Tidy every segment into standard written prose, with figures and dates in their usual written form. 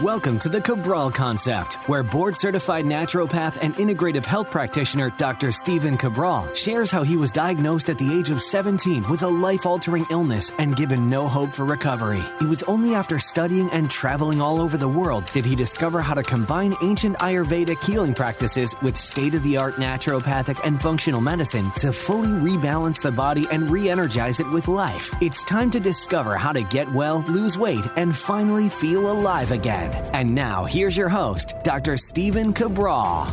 Welcome to the Cabral Concept, where board-certified naturopath and integrative health practitioner Dr. Stephen Cabral shares how he was diagnosed at the age of 17 with a life-altering illness and given no hope for recovery. It was only after studying and traveling all over the world did he discover how to combine ancient Ayurvedic healing practices with state-of-the-art naturopathic and functional medicine to fully rebalance the body and re-energize it with life. It's time to discover how to get well, lose weight, and finally feel alive again. And now, here's your host, Dr. Stephen Cabral.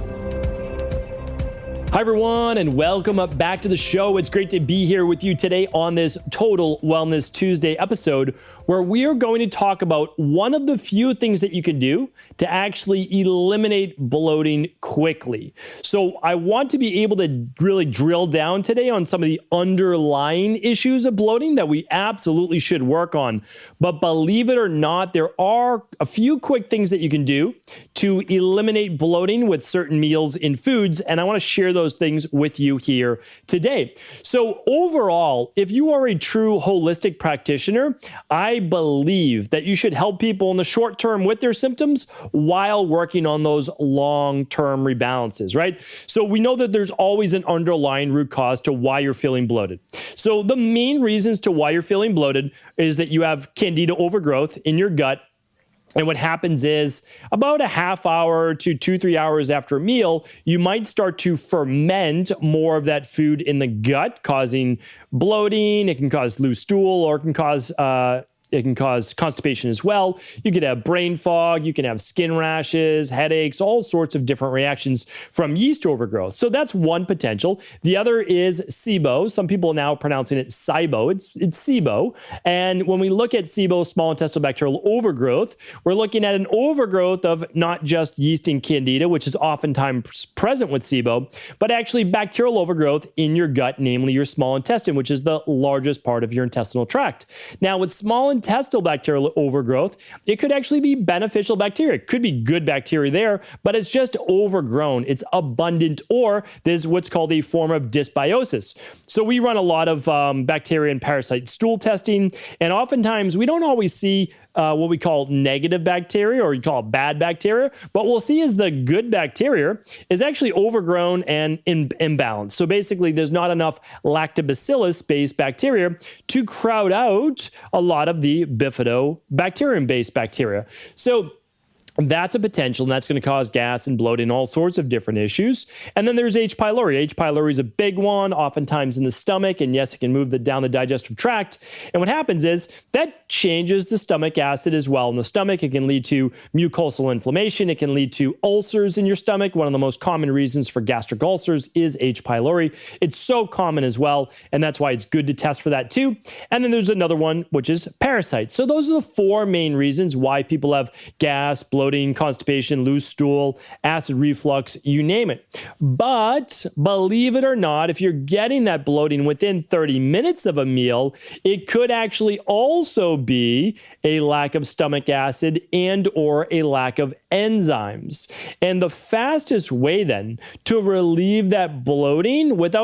Hi, everyone, and welcome back to the show. It's great to be here with you today on this Total Wellness Tuesday episode, where we are going to talk about one of the few things that you can do to actually eliminate bloating quickly. So I want to be able to really drill down today on some of the underlying issues of bloating that we absolutely should work on. But believe it or not, there are a few quick things that you can do to eliminate bloating with certain meals in foods, and I want to share those things with you here today. So overall, if you are a true holistic practitioner, I believe that you should help people in the short term with their symptoms while working on those long-term rebalances, right? So we know that there's always an underlying root cause to why you're feeling bloated. So the main reasons to why you're feeling bloated is that you have candida overgrowth in your gut. And what happens is about a half hour to 2-3 hours after a meal, you might start to ferment more of that food in the gut, causing bloating. It can cause loose stool, or it can cause constipation as well. You could have brain fog, you can have skin rashes, headaches, all sorts of different reactions from yeast overgrowth. So that's one potential. The other is SIBO. Some people are now pronouncing it SIBO. It's SIBO. And when we look at SIBO, small intestinal bacterial overgrowth, we're looking at an overgrowth of not just yeast and candida, which is oftentimes present with SIBO, but actually bacterial overgrowth in your gut, namely your small intestine, which is the largest part of your intestinal tract. Now, with small intestinal bacterial overgrowth, it could actually be beneficial bacteria. It could be good bacteria there, but it's just overgrown. It's abundant, or there's what's called a form of dysbiosis. So we run a lot of bacteria and parasite stool testing, and oftentimes we don't always see what we call negative bacteria, or you call it bad bacteria. But we'll see is the good bacteria is actually overgrown and imbalanced. So basically, there's not enough lactobacillus-based bacteria to crowd out a lot of the bifidobacterium-based bacteria. So that's a potential, and that's going to cause gas and bloating, all sorts of different issues. And then there's H. pylori. H. pylori is a big one, oftentimes in the stomach, and yes, it can move down the digestive tract. And what happens is that changes the stomach acid as well in the stomach. It can lead to mucosal inflammation. It can lead to ulcers in your stomach. One of the most common reasons for gastric ulcers is H. pylori. It's so common as well, and that's why it's good to test for that too. And then there's another one, which is parasites. So those are the four main reasons why people have gas, bloating, constipation, loose stool, acid reflux, you name it. But believe it or not, if you're getting that bloating within 30 minutes of a meal, it could actually also be a lack of stomach acid and or a lack of enzymes. And the fastest way then to relieve that bloating with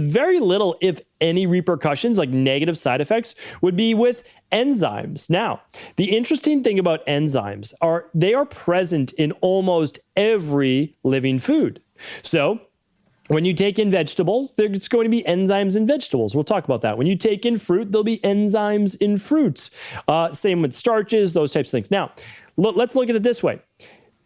very little, if any, repercussions, like negative side effects, would be with enzymes. Now, the interesting thing about enzymes are they are present in almost every living food. So when you take in vegetables, there's going to be enzymes in vegetables. We'll talk about that. When you take in fruit, there'll be enzymes in fruits. Same with starches, those types of things. Now, let's look at it this way.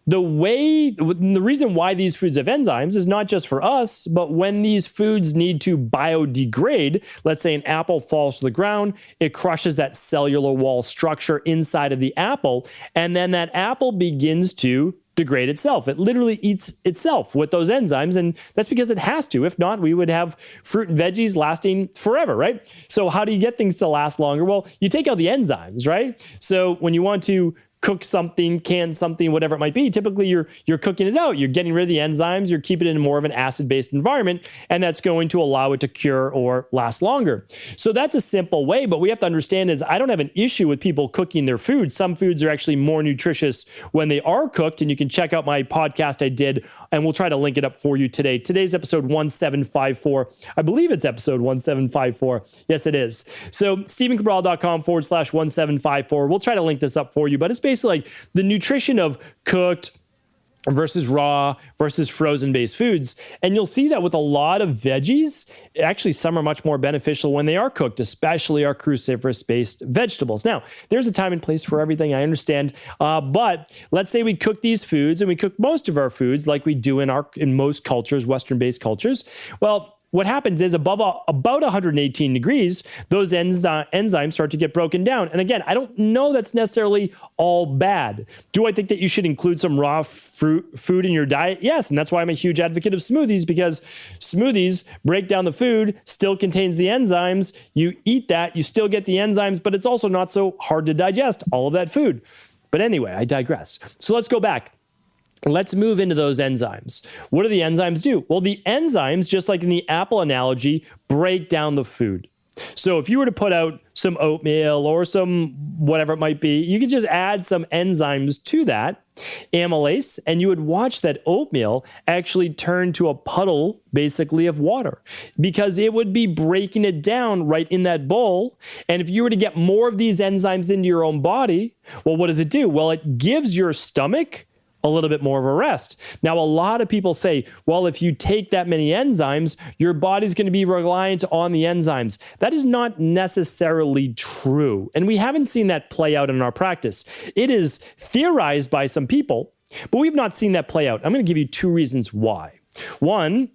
The reason why these foods have enzymes is not just for us, but when these foods need to biodegrade, let's say an apple falls to the ground, it crushes that cellular wall structure inside of the apple, and then that apple begins to degrade itself. It literally eats itself with those enzymes, and that's because it has to. If not, we would have fruit and veggies lasting forever, right? So how do you get things to last longer? Well, you take out the enzymes, right? So when you want to cook something, can something, whatever it might be, typically you're cooking it out. You're getting rid of the enzymes. You're keeping it in more of an acid-based environment, and that's going to allow it to cure or last longer. So that's a simple way, but we have to understand is I don't have an issue with people cooking their food. Some foods are actually more nutritious when they are cooked, and you can check out my podcast I did, and we'll try to link it up for you today. Today's episode 1754. I believe it's episode 1754. Yes, it is. So StephenCabral.com/1754. We'll try to link this up for you, but it's basically basically like the nutrition of cooked versus raw versus frozen based foods. And you'll see that with a lot of veggies, actually some are much more beneficial when they are cooked, especially our cruciferous based vegetables. Now, there's a time and place for everything, I understand. But let's say we cook these foods and we cook most of our foods like we do in most cultures, Western based cultures. Well, what happens is about 118 degrees, those enzymes start to get broken down. And again, I don't know that's necessarily all bad. Do I think that you should include some raw food in your diet? Yes, and that's why I'm a huge advocate of smoothies, because smoothies break down the food, still contains the enzymes. You eat that, you still get the enzymes, but it's also not so hard to digest all of that food. But anyway, I digress. So let's go back. Let's move into those enzymes. What do the enzymes do? Well, the enzymes, just like in the apple analogy, break down the food. So if you were to put out some oatmeal or some whatever it might be, you could just add some enzymes to that, amylase, and you would watch that oatmeal actually turn to a puddle, basically, of water, because it would be breaking it down right in that bowl. And if you were to get more of these enzymes into your own body, well, what does it do? Well, it gives your stomach a little bit more of a rest. Now, a lot of people say, well, if you take that many enzymes, your body's going to be reliant on the enzymes. That is not necessarily true. And we haven't seen that play out in our practice. It is theorized by some people, but we've not seen that play out. I'm going to give you two reasons why. One,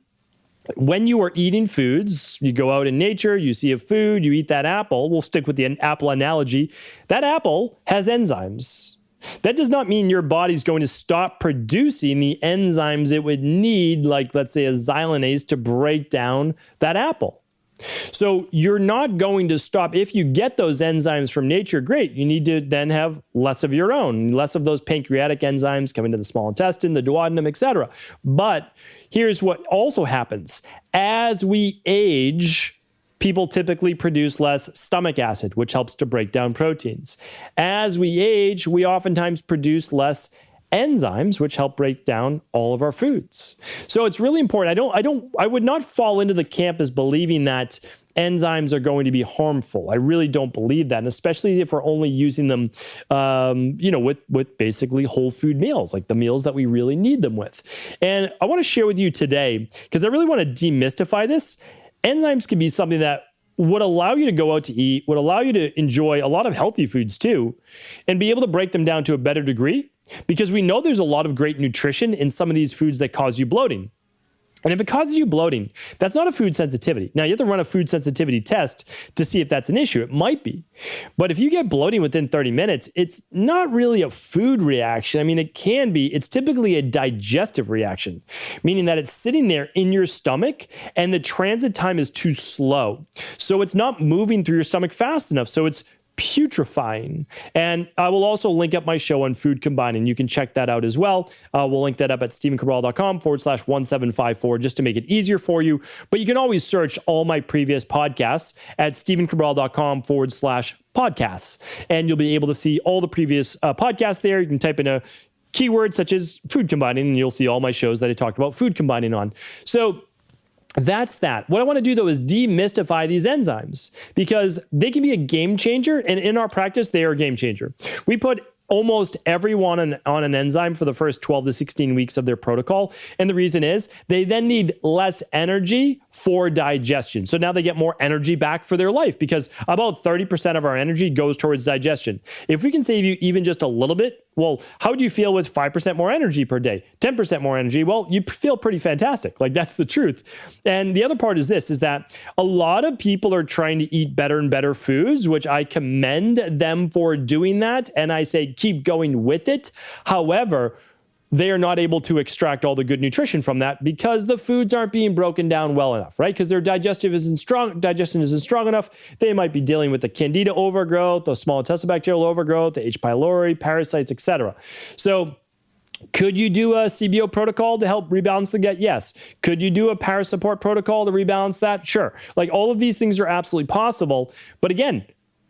when you are eating foods, you go out in nature, you see a food, you eat that apple. We'll stick with the apple analogy. That apple has enzymes. That does not mean your body's going to stop producing the enzymes it would need, like let's say a xylanase, to break down that apple. So you're not going to stop. If you get those enzymes from nature, great. You need to then have less of your own, less of those pancreatic enzymes coming to the small intestine, the duodenum, etc. But here's what also happens. As we age, people typically produce less stomach acid, which helps to break down proteins. As we age, we oftentimes produce less enzymes, which help break down all of our foods. So it's really important. I would not fall into the camp as believing that enzymes are going to be harmful. I really don't believe that, and especially if we're only using them, with basically whole food meals, like the meals that we really need them with. And I want to share with you today, because I really want to demystify this. Enzymes can be something that would allow you to go out to eat, would allow you to enjoy a lot of healthy foods too, and be able to break them down to a better degree, because we know there's a lot of great nutrition in some of these foods that cause you bloating. And if it causes you bloating, that's not a food sensitivity. Now, you have to run a food sensitivity test to see if that's an issue. It might be. But if you get bloating within 30 minutes, it's not really a food reaction. I mean, it can be. It's typically a digestive reaction, meaning that it's sitting there in your stomach and the transit time is too slow. So it's not moving through your stomach fast enough. So it's putrefying. And I will also link up my show on food combining. You can check that out as well. We'll link that up at stephencabral.com/1754 just to make it easier for you. But you can always search all my previous podcasts at stephencabral.com/podcasts. And you'll be able to see all the previous podcasts there. You can type in a keyword such as food combining, and you'll see all my shows that I talked about food combining on. So that's that. What I want to do, though, is demystify these enzymes, because they can be a game changer. And in our practice, they are a game changer. We put almost everyone on an enzyme for the first 12 to 16 weeks of their protocol. And the reason is they then need less energy for digestion. So now they get more energy back for their life, because about 30% of our energy goes towards digestion. If we can save you even just a little bit, well, how do you feel with 5% more energy per day, 10% more energy? Well, you feel pretty fantastic. Like, that's the truth. And the other part is this, is that a lot of people are trying to eat better and better foods, which I commend them for doing that. And I say, keep going with it. However, they are not able to extract all the good nutrition from that because the foods aren't being broken down well enough, right? Because their digestion isn't strong enough. They might be dealing with the candida overgrowth, the small intestinal bacterial overgrowth, the H. pylori, parasites, etc. So could you do a CBO protocol to help rebalance the gut? Yes. Could you do a parasupport protocol to rebalance that? Sure. Like, all of these things are absolutely possible. But again,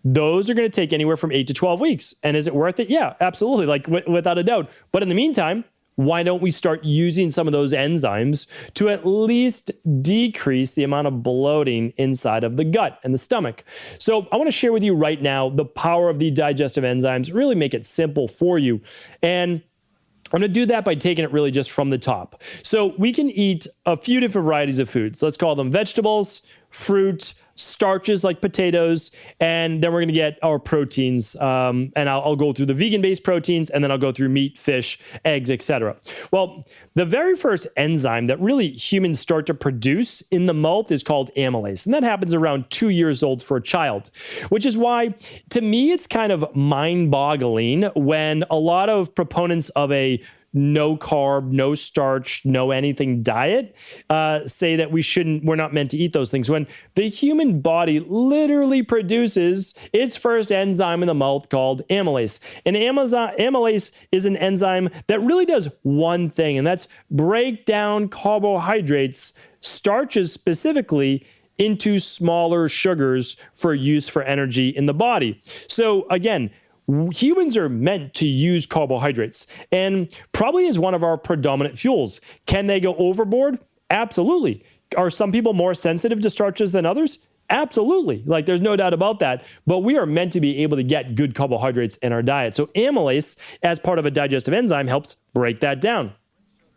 those are going to take anywhere from 8 to 12 weeks. And is it worth it? Yeah, absolutely. Like, without a doubt. But in the meantime, why don't we start using some of those enzymes to at least decrease the amount of bloating inside of the gut and the stomach? So I want to share with you right now the power of the digestive enzymes, really make it simple for you. And I'm going to do that by taking it really just from the top. So we can eat a few different varieties of foods. Let's call them vegetables, fruit, starches like potatoes, and then we're going to get our proteins. And I'll go through the vegan-based proteins, and then I'll go through meat, fish, eggs, etc. Well, the very first enzyme that really humans start to produce in the mouth is called amylase, and that happens around 2 years old for a child, which is why, to me, it's kind of mind-boggling when a lot of proponents of a no carb, no starch, no anything diet say that we're not meant to eat those things, when the human body literally produces its first enzyme in the mouth called amylase. And amylase is an enzyme that really does one thing, and that's break down carbohydrates, starches specifically, into smaller sugars for use for energy in the body. So again, humans are meant to use carbohydrates, and probably is one of our predominant fuels. Can they go overboard? Absolutely. Are some people more sensitive to starches than others? Absolutely. Like, there's no doubt about that. But we are meant to be able to get good carbohydrates in our diet. So amylase, as part of a digestive enzyme, helps break that down.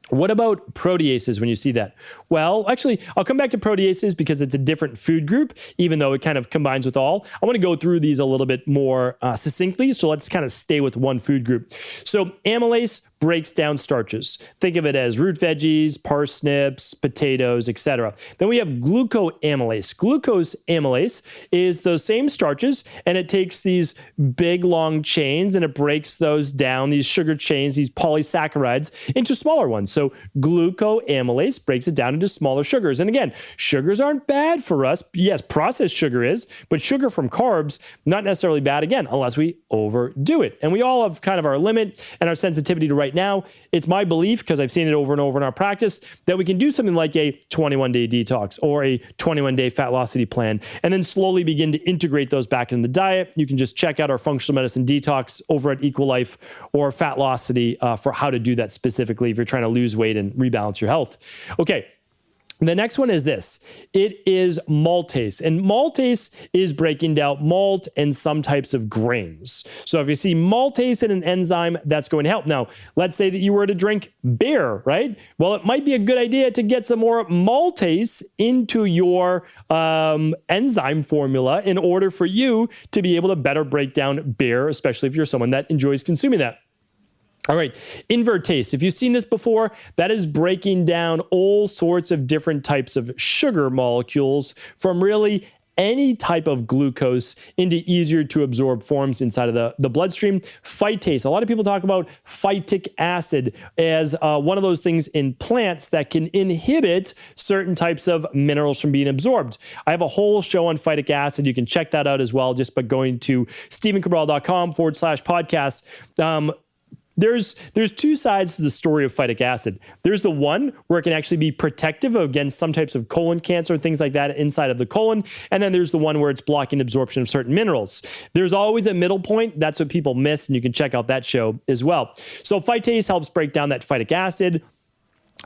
What about proteases when you see that? Well, actually, I'll come back to proteases because it's a different food group, even though it kind of combines with all. I want to go through these a little bit more succinctly, so let's kind of stay with one food group. So amylase breaks down starches. Think of it as root veggies, parsnips, potatoes, etc. Then we have glucoamylase. Glucosamylase is those same starches, and it takes these big, long chains, and it breaks those down, these sugar chains, these polysaccharides, into smaller ones. So glucoamylase breaks it down into smaller sugars. And again, sugars aren't bad for us. Yes, processed sugar is, but sugar from carbs, not necessarily bad, again, unless we overdo it. And we all have kind of our limit and our sensitivity to right now. It's my belief, because I've seen it over and over in our practice, that we can do something like a 21-day detox or a 21-day Fatlocity plan, and then slowly begin to integrate those back into the diet. You can just check out our functional medicine detox over at Equalife or Fatlocity for how to do that specifically if you're trying to lose weight and rebalance your health. Okay. The next one is this. It is maltase, and maltase is breaking down malt and some types of grains. So if you see maltase in an enzyme, that's going to help. Now, let's say that you were to drink beer, right? Well, it might be a good idea to get some more maltase into your enzyme formula in order for you to be able to better break down beer, especially if you're someone that enjoys consuming that. All right, invertase. If you've seen this before, that is breaking down all sorts of different types of sugar molecules from really any type of glucose into easier to absorb forms inside of the bloodstream. Phytase. A lot of people talk about phytic acid as one of those things in plants that can inhibit certain types of minerals from being absorbed. I have a whole show on phytic acid. You can check that out as well just by going to stephencabral.com/podcast. There's two sides to the story of phytic acid. There's the one where it can actually be protective against some types of colon cancer and things like that inside of the colon. And then there's the one where it's blocking absorption of certain minerals. There's always a middle point. That's what people miss, and you can check out that show as well. So phytase helps break down that phytic acid.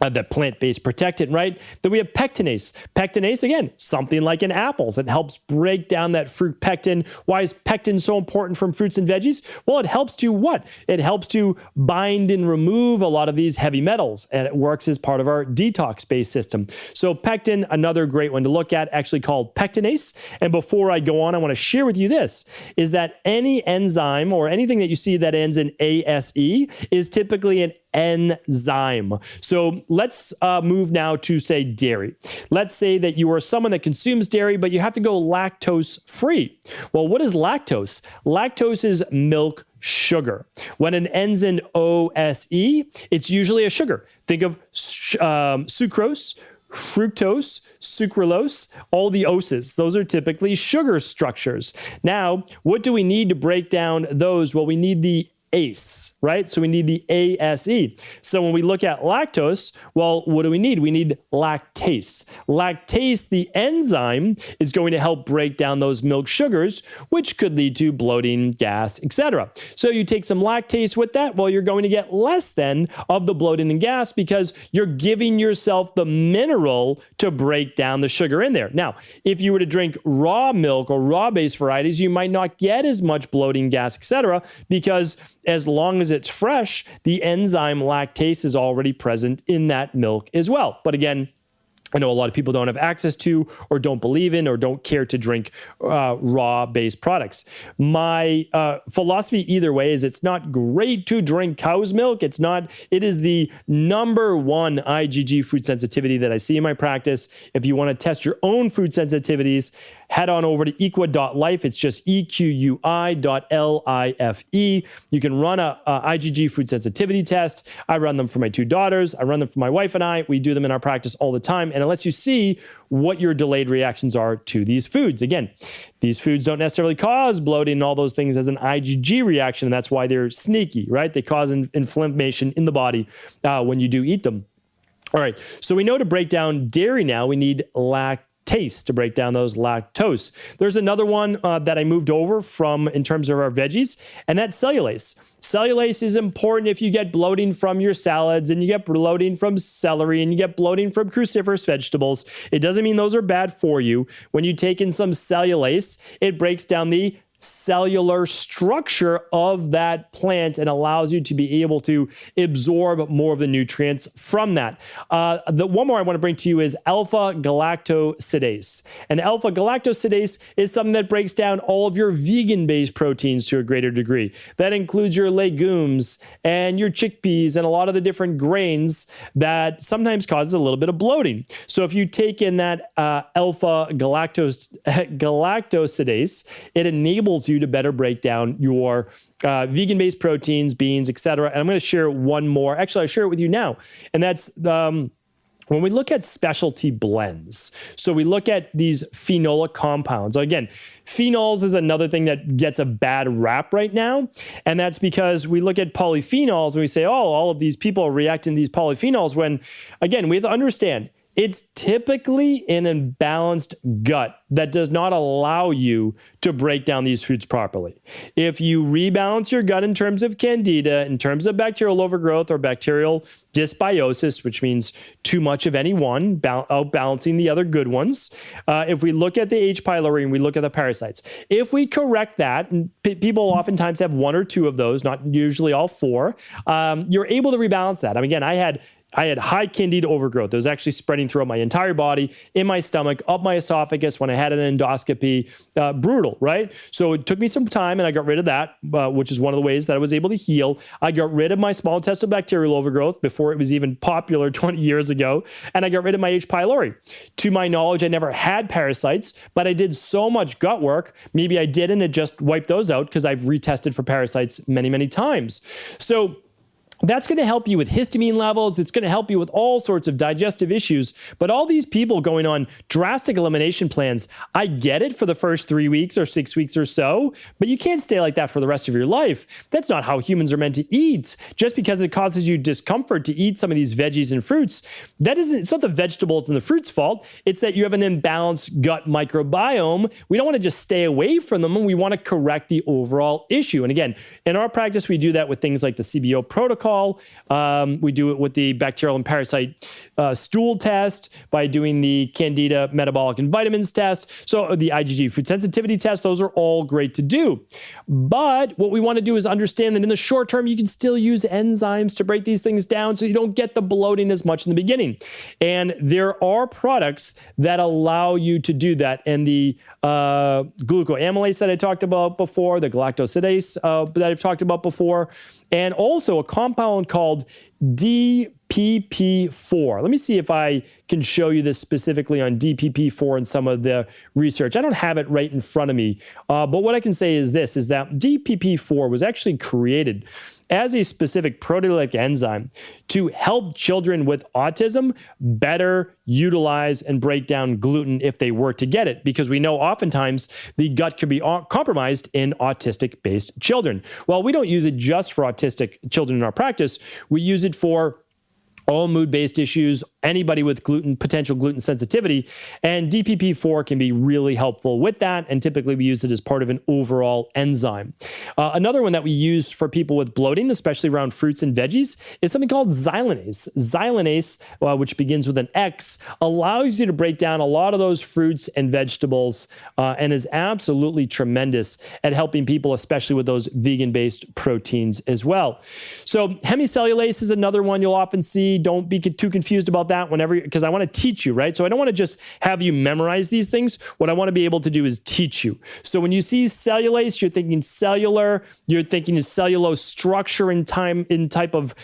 That plant-based protectant, right? Then we have pectinase. Pectinase, again, something like in apples. It helps break down that fruit pectin. Why is pectin so important from fruits and veggies? Well, it helps to what? It helps to bind and remove a lot of these heavy metals, and it works as part of our detox-based system. So pectin, another great one to look at, actually called pectinase. And before I go on, I want to share with you this, is that any enzyme or anything that you see that ends in ASE is typically an enzyme. So let's move now to, say, dairy. Let's say that you are someone that consumes dairy, but you have to go lactose free. Well, what is lactose? Lactose is milk sugar. When it ends in OSE, it's usually a sugar. Think of sucrose, fructose, sucralose, all the oses. Those are typically sugar structures. Now, what do we need to break down those? Well, we need the ACE, right? So we need the ASE. So when we look at lactose, well, what do we need? We need lactase. Lactase, the enzyme, is going to help break down those milk sugars, which could lead to bloating, gas, etc. So you take some lactase with that, well, you're going to get less than of the bloating and gas because you're giving yourself the mineral to break down the sugar in there. Now, if you were to drink raw milk or raw-based varieties, you might not get as much bloating, gas, etc., because as long as it's fresh, the enzyme lactase is already present in that milk as well. But again, I know a lot of people don't have access to or don't believe in or don't care to drink raw-based products. My philosophy either way is it's not great to drink cow's milk. It is the number one IgG food sensitivity that I see in my practice. If you want to test your own food sensitivities, head on over to equa.life. It's just EQUI.LIFE. You can run a IgG food sensitivity test. I run them for my 2 daughters. I run them for my wife and I. We do them in our practice all the time. And it lets you see what your delayed reactions are to these foods. Again, these foods don't necessarily cause bloating and all those things as an IgG reaction. And that's why they're sneaky, right? They cause inflammation in the body when you do eat them. All right. So we know to break down dairy now, we need lactase to break down those lactose. There's another one that I moved over from in terms of our veggies, and that's cellulase. Cellulase is important if you get bloating from your salads and you get bloating from celery and you get bloating from cruciferous vegetables. It doesn't mean those are bad for you. When you take in some cellulase, it breaks down the cellular structure of that plant and allows you to be able to absorb more of the nutrients from that. The one more I want to bring to you is alpha-galactosidase. And alpha-galactosidase is something that breaks down all of your vegan-based proteins to a greater degree. That includes your legumes and your chickpeas and a lot of the different grains that sometimes causes a little bit of bloating. So if you take in that alpha-galactosidase, it enables you to better break down your vegan-based proteins, beans, etc. And I'm going to share one more. Actually, I'll share it with you now. And that's when we look at specialty blends. So we look at these phenolic compounds. Again, phenols is another thing that gets a bad rap right now. And that's because we look at polyphenols and we say, oh, all of these people are reacting to these polyphenols when, again, we have to understand, it's typically an imbalanced gut that does not allow you to break down these foods properly. If you rebalance your gut in terms of candida, in terms of bacterial overgrowth or bacterial dysbiosis, which means too much of any one, outbalancing the other good ones. If we look at the H. pylori and we look at the parasites, if we correct that, and people oftentimes have 1 or 2 of those, not usually all 4, you're able to rebalance that. I mean, again, I had high candida overgrowth. It was actually spreading throughout my entire body, in my stomach, up my esophagus when I had an endoscopy. Brutal, right? So it took me some time and I got rid of that, which is one of the ways that I was able to heal. I got rid of my small intestinal bacterial overgrowth before it was even popular 20 years ago. And I got rid of my H. pylori. To my knowledge, I never had parasites, but I did so much gut work. Maybe I didn't. It just wiped those out because I've retested for parasites many, many times. So that's going to help you with histamine levels. It's going to help you with all sorts of digestive issues. But all these people going on drastic elimination plans, I get it for the first 3 weeks or 6 weeks or so, but you can't stay like that for the rest of your life. That's not how humans are meant to eat. Just because it causes you discomfort to eat some of these veggies and fruits, it's not the vegetables and the fruits' fault. It's that you have an imbalanced gut microbiome. We don't want to just stay away from them, and we want to correct the overall issue. And again, in our practice, we do that with things like the CBO protocol. We do it with the bacterial and parasite stool test, by doing the Candida metabolic and vitamins test. So the IgG food sensitivity test, those are all great to do. But what we want to do is understand that in the short term, you can still use enzymes to break these things down so you don't get the bloating as much in the beginning. And there are products that allow you to do that. And the glucoamylase that I talked about before, the galactosidase that I've talked about before, and also a compound called DPP DPP4. Let me see if I can show you this specifically on DPP4 and some of the research. I don't have it right in front of me, but what I can say is this, is that DPP4 was actually created as a specific proteolytic enzyme to help children with autism better utilize and break down gluten if they were to get it, because we know oftentimes the gut could be compromised in autistic-based children. Well, we don't use it just for autistic children in our practice. We use it for all mood-based issues, anybody with potential gluten sensitivity, and DPP4 can be really helpful with that, and typically we use it as part of an overall enzyme. Another one that we use for people with bloating, especially around fruits and veggies, is something called xylanase. Xylanase, which begins with an X, allows you to break down a lot of those fruits and vegetables and is absolutely tremendous at helping people, especially with those vegan-based proteins as well. So hemicellulase is another one you'll often see. Don't be too confused about that because I want to teach you, right? So I don't want to just have you memorize these things. What I want to be able to do is teach you. So when you see cellulase, you're thinking cellular, you're thinking of cellulose structure in type of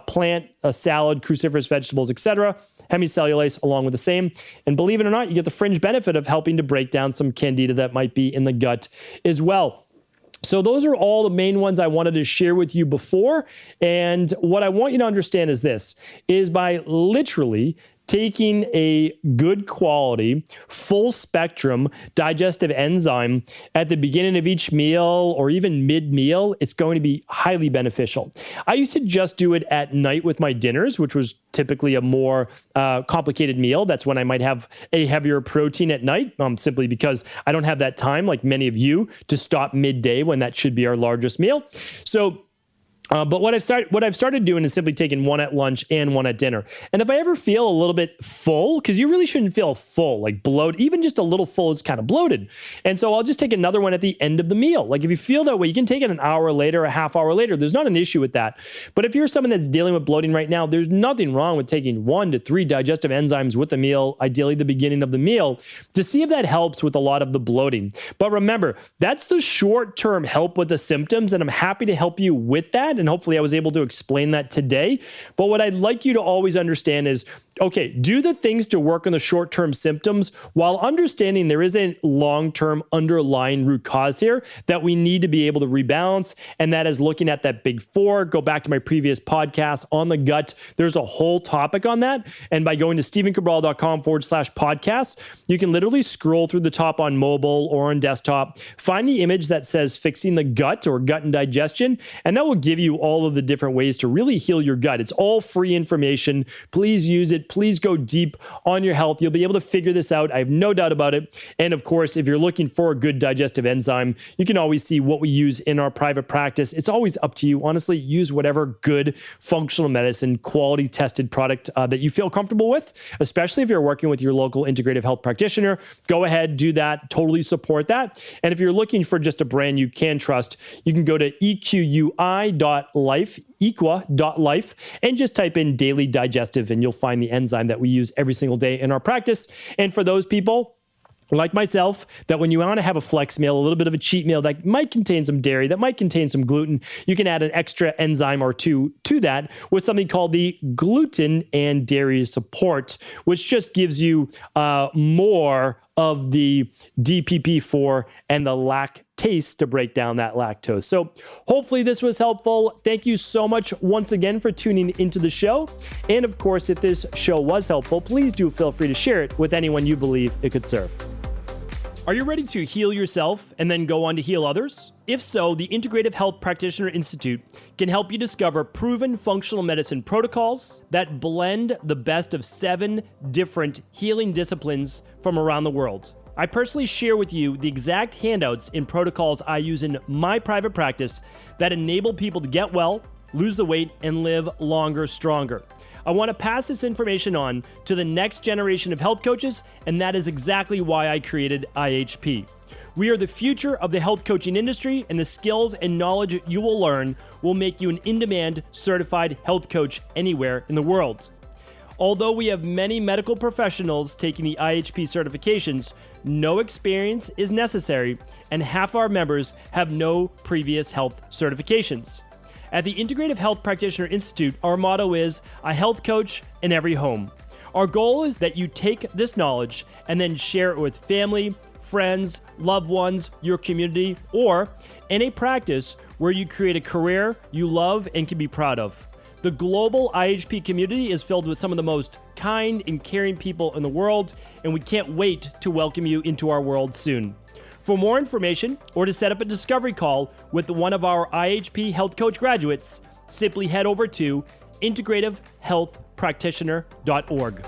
plant, a salad, cruciferous vegetables, etc. Hemicellulase along with the same. And believe it or not, you get the fringe benefit of helping to break down some candida that might be in the gut as well. So those are all the main ones I wanted to share with you before. And what I want you to understand is this, is by literally taking a good quality, full spectrum digestive enzyme at the beginning of each meal or even mid-meal, it's going to be highly beneficial. I used to just do it at night with my dinners, which was typically a more complicated meal. That's when I might have a heavier protein at night, simply because I don't have that time, like many of you, to stop midday when that should be our largest meal. So but what I've started doing is simply taking one at lunch and one at dinner. And if I ever feel a little bit full, because you really shouldn't feel full, like bloated, even just a little full is kind of bloated. And so I'll just take another one at the end of the meal. Like if you feel that way, you can take it an hour later, a half hour later. There's not an issue with that. But if you're someone that's dealing with bloating right now, there's nothing wrong with taking 1 to 3 digestive enzymes with the meal, ideally the beginning of the meal, to see if that helps with a lot of the bloating. But remember, that's the short-term help with the symptoms, and I'm happy to help you with that. And hopefully I was able to explain that today. But what I'd like you to always understand is, okay, do the things to work on the short-term symptoms while understanding there is a long-term underlying root cause here that we need to be able to rebalance. And that is looking at that big four. Go back to my previous podcast on the gut. There's a whole topic on that. And by going to stephencabral.com/podcast, you can literally scroll through the top on mobile or on desktop, find the image that says fixing the gut or gut and digestion, and that will give you all of the different ways to really heal your gut. It's all free information. Please use it. Please go deep on your health. You'll be able to figure this out. I have no doubt about it. And of course, if you're looking for a good digestive enzyme, you can always see what we use in our private practice. It's always up to you. Honestly, use whatever good functional medicine, quality tested product that you feel comfortable with, especially if you're working with your local integrative health practitioner. Go ahead, do that. Totally support that. And if you're looking for just a brand you can trust, you can go to equi.life, equa.life, and just type in daily digestive and you'll find the enzyme that we use every single day in our practice. And for those people like myself, that when you want to have a flex meal, a little bit of a cheat meal that might contain some dairy, that might contain some gluten, you can add an extra enzyme or two to that with something called the gluten and dairy support, which just gives you more of the DPP4 and the lactase to break down that lactose. So hopefully this was helpful. Thank you so much once again for tuning into the show. And of course, if this show was helpful, please do feel free to share it with anyone you believe it could serve. Are you ready to heal yourself and then go on to heal others? If so, the Integrative Health Practitioner Institute can help you discover proven functional medicine protocols that blend the best of 7 different healing disciplines from around the world. I personally share with you the exact handouts and protocols I use in my private practice that enable people to get well, lose the weight, and live longer, stronger. I want to pass this information on to the next generation of health coaches, and that is exactly why I created IHP. We are the future of the health coaching industry, and the skills and knowledge you will learn will make you an in-demand certified health coach anywhere in the world. Although we have many medical professionals taking the IHP certifications, no experience is necessary, and half our members have no previous health certifications. At the Integrative Health Practitioner Institute, our motto is a health coach in every home. Our goal is that you take this knowledge and then share it with family, friends, loved ones, your community, or in a practice where you create a career you love and can be proud of. The global IHP community is filled with some of the most kind and caring people in the world, and we can't wait to welcome you into our world soon. For more information or to set up a discovery call with one of our IHP Health Coach graduates, simply head over to integrativehealthpractitioner.org.